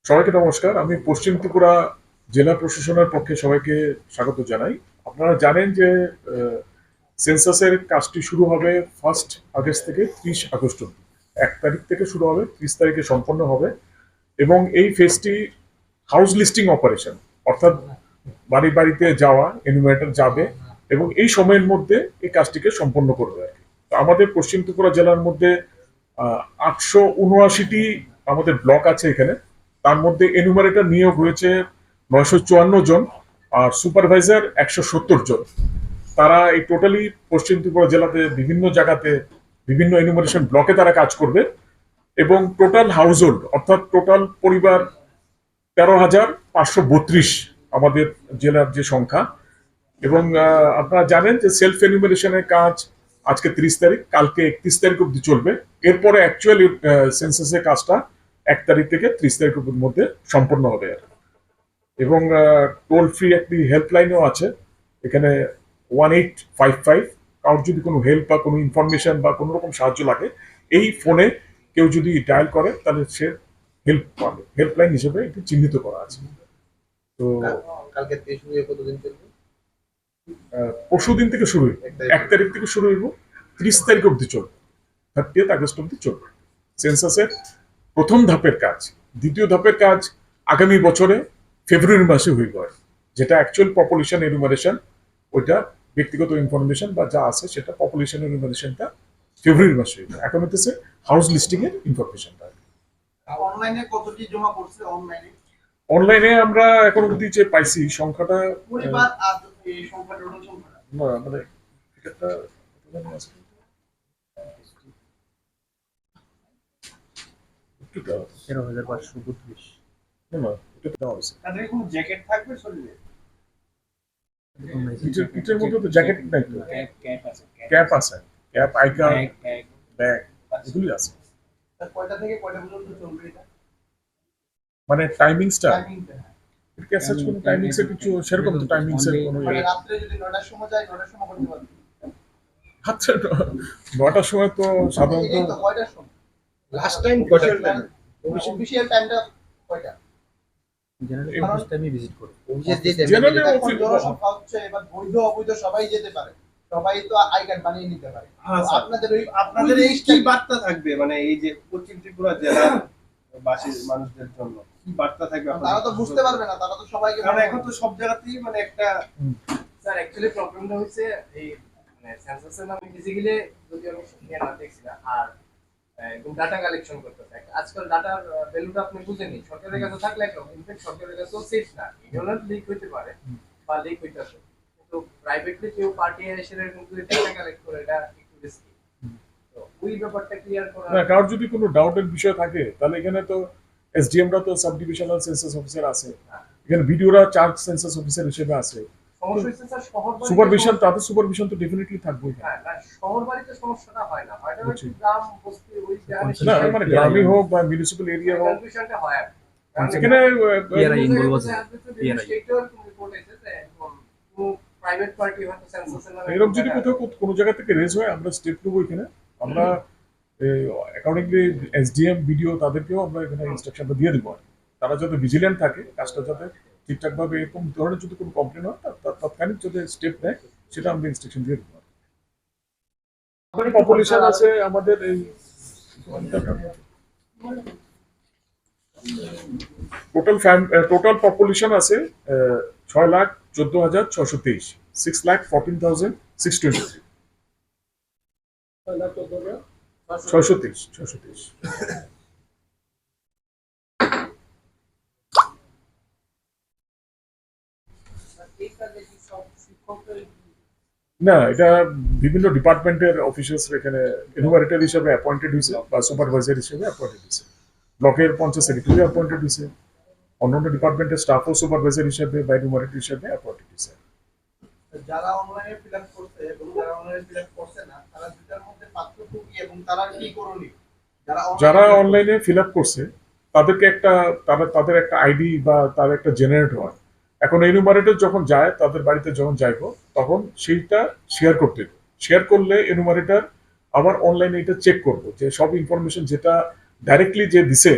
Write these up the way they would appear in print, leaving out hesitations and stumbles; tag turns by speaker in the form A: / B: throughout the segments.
A: সবাইকে নমস্কার। আমি পশ্চিম ত্রিপুরা জেলা প্রশাসনের পক্ষে সবাইকে স্বাগত জানাই। আপনারা জানেন যে সেন্সাসের কাজটি শুরু হবে 1 আগস্ট থেকে 30 আগস্ট অব্দি। 1 তারিখ থেকে শুরু হবে, 30 তারিখে সম্পন্ন হবে এবং এই ফেজটি হাউস লিস্টিং অপারেশন, অর্থাৎ বাড়ি বাড়িতে যাওয়া, এনুমারেটর যাবে এবং এই সময়ের মধ্যে এই কাজটিকে সম্পন্ন করবে আর কি। তো আমাদের পশ্চিম ত্রিপুরা জেলার মধ্যে 879টি আমাদের ব্লক আছে এখানে। তার মধ্যে এনুমারেটর নিয়োগ হয়েছে 954 জন, আর সুপারভাইজার 170 জন। তারা এই টোটালি পশ্চিম ত্রিপুরা জেলাতে বিভিন্ন জায়গাতে বিভিন্ন এনুমারেশন ব্লকে তারা কাজ করবে এবং টোটাল হাউস হোল্ড অর্থাৎ টোটাল পরিবার 13,532 আমাদের জেলার যে সংখ্যা। এবং আপনারা জানেন যে সেলফ এনিউমারেশনের কাজ আজকে 30 তারিখ, কালকে 31 তারিখ অব্দি চলবে। এরপরে অ্যাকচুয়াল সেন্সাসের কাজটা 1 তারিখ থেকে 30 তারিখের মধ্যে সম্পন্ন হবে। এবং টোল ফ্রি একটি হেল্পলাইনও আছে এখানে, 1855। কারোর যদি কোনো হেল্প বা কোনো ইনফরমেশন বা কোনো রকম সাহায্য লাগে, এই ফোনে কেউ যদি ডায়াল করে তাহলে সে হেল্প পাবে। হেল্পলাইন হিসেবে এটি চিহ্নিত করা আছে। তো
B: কালকে থেকে শুরু হয়ে কতদিন চলবে?
A: পরশু দিন থেকে শুরু হইব, 1 তারিখ থেকে শুরু হইব, 30 তারিখ অব্দি চলবে, 30 আগস্ট অব্দি চলবে সেন্সাসের প্রথম ধাপের কাজ। দ্বিতীয় ধাপের কাজ আগামী বছরে ফেব্রুয়ারি মাসে হইব, আর যেটা অ্যাকচুয়াল পপুলেশন এনুমারেশন, ওইটা ব্যক্তিগত ইনফরমেশন বা যা আছে সেটা পপুলেশন এনুমারেশনটা ফেব্রুয়ারি মাসে হইব। এখন হইতেছে হাউস লিস্টিং এর ইনফরমেশনটা।
B: অনলাইনে কতটি জমা পড়ছে?
A: অনলাইনে আমরা এখন অব্দি যে পাইছি সংখ্যাটা
B: পরিবার আর এই সংখ্যা টোটাল সংখ্যা
A: মানে একটা একটু দাও।
C: 13,532।
A: না না, এটা দেওয়া হয়েছে।
B: তাদের কোনো জ্যাকেট থাকবে শরীরে?
A: ইটের মধ্যে তো জ্যাকেট নাই তো, ক্যাপ আছে, ক্যাপ, আই কার্ড, ব্যাগ, এগুলি আছে।
B: তার কয়টা থেকে কয়টা পর্যন্ত চলবে এটা?
A: মানে টাইমিংসটা
B: টাইমিংটা
A: এটা অ্যাজ কোনো টাইমিংস এর কিছু সেরকম তো টাইমিংস এর কোনো
B: মানে রাত্রে যদি 9টার সময় যায় 9টার সময় করতে পারবে?
A: আচ্ছা, 9টার সময় তো সাধারণত
B: এই তো কয়টার সময়?
C: লাস্ট টাইম কয়টা?
B: অফিশিয়াল টাইমটা কয়টা?
C: জেনারেলি অফিস টাইমে ভিজিট করে।
B: অফিসে যেতে
A: জেনারেলি
B: এখন
A: অফিস
B: জনসংখ্যা হচ্ছে, এবার বৈধ অবৈধ সবাই যেতে পারে, সবাই তো আই কার্ড বানিয়ে নিতে পারে। তো আপনাদের এই
D: কি বার্তা থাকবে, মানে এই যে পশ্চিম ত্রিপুরা জেলার বাসীর মানুষদের জন্য কি বার্তা থাকবে?
B: তারা তো বুঝতে পারবে না, তারা তো সবাইকে
D: কারণ এখন তো সব জায়গাতেই মানে একটা
E: স্যার অ্যাকচুয়ালি প্রবলেমটা হচ্ছে এই মানে সেন্সাসের নামে বেসিক্যালি যদি আমি নিয়ে না দেখছি না, আর একদম ডাটা কালেকশন করতে থাকে। আজকাল ডাটার ভ্যালুটা আপনি বুঝেনি, সরকারের কাছে থাকলে একরকম, ইনফ্যাক্ট সরকারের কাছেও সেফ না, ইউনিয়ন লিক হইতে পারে বা লিক হইতেছে, কিন্তু প্রাইভেটলি কেউ পার্টি এসে এরকম করে ডাটা কালেক্ট করে, এটা একটু রিস্কি। তো ওই ব্যাপারটা ক্লিয়ার করা।
A: না, কারোর যদি কোনো ডাউটের বিষয় থাকে তাহলে এখানে তো এসডিএমরা তো সাব ডিভিশনাল সেন্সাস অফিসার আছে, এখানে ভিডিওরা চার্জ সেন্সাস অফিসার হিসেবে আছে,
E: সমস্যা হচ্ছে স্যার শহর বাড়িতে
A: সুপারভিশন, তাদের সুপারভিশন তো ডেফিনেটলি থাকবেই।
E: হ্যাঁ না, শহর বাড়িতে সমস্যাটা হয় না, হয় না হচ্ছে গ্রাম বস্তি ওই
A: না মানে গ্রামে হোক বা মিউনিসিপ্যাল এরিয়া হোক,
E: কনফিউশনটা হয় আর
A: এখানে
C: PRI involve আছে।
E: প্রাইভেট পার্টি হয়তো সেন্সাসের নামে
A: এরকম যদি কোথাও কোনো জায়গা থেকে রেজ হয় আমরা স্টেপ নেবো এখানে। আমরা অ্যাকর্ডিংলি এসডিএম ভিডিও তাদেরকেও আমরা এখানে ইনস্ট্রাকশনটা দিয়ে দেবো, তারা যাতে ভিজিল্যান্ট থাকে, কাজটা যাতে ঠিকঠাক ভাবে, এরকম ধরনের যদি কোনো কমপ্লেন হয় তার তাৎক্ষণিক যদি স্টেপ নেয় সেটা আমরা ইনস্ট্রাকশন দিয়ে দেবো। পপুলেশন আছে আমাদের এই টোটাল পপুলেশন আছে 6,14,623, 6,14,623, 623। না, এটা বিভিন্ন ডিপার্টমেন্টের অফিসার্স এখানে এনুমারেটর হিসেবে অ্যাপয়েন্টেড হয়েছে বা সুপারভাইজার হিসেবে অ্যাপয়েন্টেড হয়েছে, ব্লকের পঞ্চায়েত সেক্রেটারি অ্যাপয়েন্টেড হয়েছে, অন্যান্য ডিপার্টমেন্টের স্টাফও সুপারভাইজার হিসেবে বা এনুমারেটর হিসেবে অ্যাপয়েন্টেড হয়েছে।
B: যারা অনলাইনে ফিল আপ করছে এবং যারা অনলাইনে ফিল আপ করছে না, তারা দুটার মধ্যে পার্থক্য কি এবং তারা কি করণীয়?
A: যারা অনলাইনে ফিল আপ করছে তাদেরকে তাদের একটা আইডি বা তার একটা জেনারেট হয়। এখন এনুমারেটর যখন যায়, তাদের বাড়িতে যখন যাইবো তখন সেইটা শেয়ার করতে হবে। শেয়ার করলে এনুমারেটর আবার অনলাইনে এটা চেক করবো যে সব ইনফরমেশন যেটা ডাইরেক্টলি যে দিছে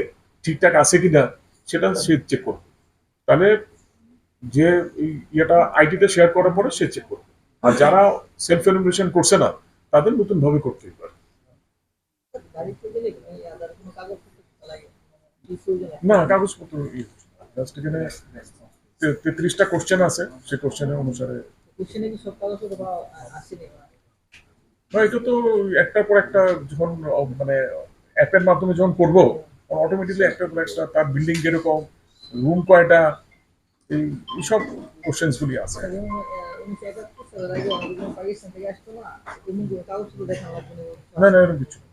A: ঠিকঠাক আছে কিনা, সেটা সে চেক করবে। তাহলে যে ইয়েটা আইডিটা শেয়ার করার পরে সে চেক করবে। আর যারা সেলফ এনুমারেশন করছে না তাদের নতুন ভাবে করতে হবে। না কাগজপত্র জাস্ট এখানে 33টা কোশ্চেন আছে, সেই কোশ্চেনের অনুসারে না, এটা তো একটার পর একটা যখন মানে অ্যাপের মাধ্যমে যখন করবো অটোমেটিকলি একটার পর একটা তার বিল্ডিং কিরকম, রুম কয়টা, এইসব কোশ্চেন্স গুলি আছে। না না এরকম কিছু না।